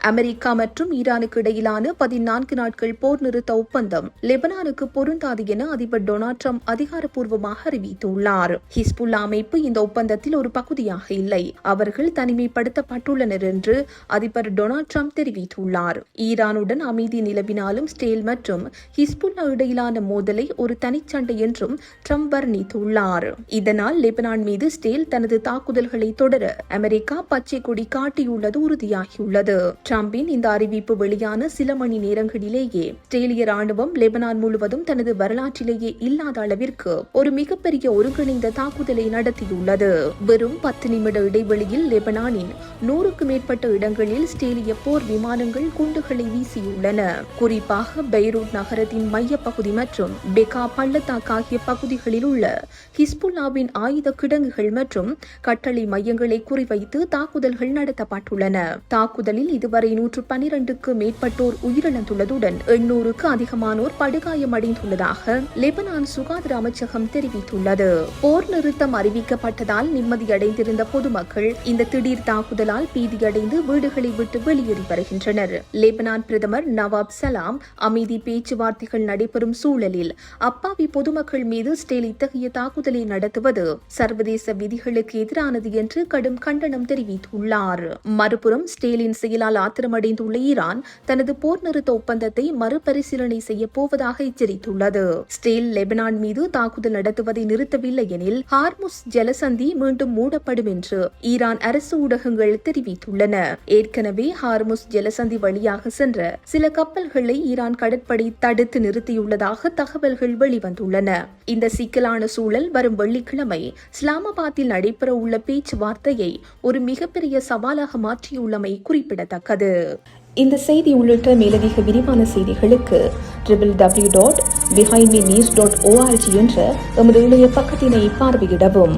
America மற்றும் ஈரானுக்கு இடையிலான 14 நாட்கள் போர் நிறுத்த ஒப்பந்தம் லெபனானுக்கு பொருந்தாது என அதிபர் டொனால்ட் ட்ரம்ப் அதிகாரப்பூர்வமாக அறிவித்துள்ளார். ஹிஸ்புல்லா அமைப்பு இந்த ஒப்பந்தத்தில் ஒரு பகுதியாக இல்லை, அவர்கள் தனிமைப்படுத்தப்பட்டுள்ளனர் என்று அதிபர் டொனால்ட் ட்ரம்ப் தெரிவித்துள்ளார். ஈரானுடன் அமைதி நிலவினாலும் ஸ்டேல் மற்றும் ஹிஸ்புல்லா இடையிலான மோதலை ஒரு தனிச்சண்டை என்றும் ட்ரம்ப் வர்ணித்துள்ளார். இதனால் லெபனான் மீது ஸ்டேல் தனது தாக்குதல்களை தொடர அமெரிக்கா பச்சை கொடி காட்டியுள்ளது உறுதியாகியுள்ளது. ட்ரம்பின் இந்த அறிவிப்பு வெளியான சில மணி நேரங்களிலேயே ஸ்டேலிய ராணுவம் லெபனான் முழுவதும் தனது வரலாற்றிலேயே இல்லாத அளவிற்கு ஒரு மிகப்பெரிய ஒருங்கிணைந்த தாக்குதலை நடத்தியுள்ளது. வெறும் 10 நிமிட இடைவெளியில் லெபனானின் 100க்கு மேற்பட்ட இடங்களில் ஸ்டேலிய போர் விமானங்கள் குண்டுகளை வீசியுள்ளன. குறிப்பாக பெய்ரூட் நகரத்தின் மையப்பகுதி மற்றும் பெகா பள்ளத்தாக்கு ஆகிய பகுதிகளில் உள்ள ஹிஸ்புல்லாவின் ஆயுத கிடங்குகள் மற்றும் கட்டளை மையங்களை குறிவைத்து தாக்குதல்கள் நடத்தப்பட்டுள்ளன. தாக்குதலில் இதுவரை 112க்கு மேற்பட்டோர் உயிரிழந்துள்ளதுடன் 800க்கு அதிகமானோர் படுகாயமடைந்துள்ளதாக லெபனான் சுகாதார அமைச்சகம் தெரிவித்துள்ளது. போர் நிறுத்தம் அறிவிக்கப்பட்டதால் நிம்மதியடைந்திருந்த பொதுமக்கள் இந்த திடீர் தாக்குதலால் பீதியடைந்து வீடுகளை விட்டு வெளியேறி வருகின்றனர். லெபனான் பிரதமர் நவாப் சலாம் அமைதி பேச்சுவார்த்தைகள் நடைபெறும் சூழலில் அப்பாவி பொதுமக்கள் மீது ஸ்டேல் இத்தகைய தாக்குதலை நடத்துவது சர்வதேச விதிகளுக்கு எதிரானது என்று கடும் கண்டனம் தெரிவித்துள்ளார். மறுபுறம் ஸ்டேலின் செயலால் ஆத்திரமடைந்துள்ள ஈரான் தனது போர் நிறுத்த ஒப்பந்தத்தை மறுபரிசீலனை செய்ய போவதாக எச்சரித்துள்ளது. ஸ்டேல் லெபனான் மீது தாக்குதல் நடத்துவதை நிறுத்தவில்லை எனில் ஹார்முஸ் ஜலசந்தி மீண்டும் மூடப்படும் என்று ஈரான் அரசு ஊடகங்கள் தெரிவித்துள்ளன. ஏற்கனவே ஹார்முஸ் ஜலசந்தி வழியாக சென்ற சில கப்பல்களை ஈரான் கடற்படை தடுத்து நிறுத்தியுள்ளதாக தகவல்கள் வெளிவந்துள்ளன. இந்த சிக்கலான சூழல் வரும் வெள்ளிக்கிழமை இஸ்லாமாபாத்தில் நடைபெற உள்ள பேச்சுவார்த்தையை ஒரு மிகப்பெரிய சவாலாக மாற்றியுள்ளமை குறிப்பிடத்தக்கது. இந்த செய்தி உள்ளிட்ட மேலதிக விரிவான செய்திகளுக்கு www.behindmenews.org என்ற எமது இணைய பக்கத்தினை பார்வையிடவும்.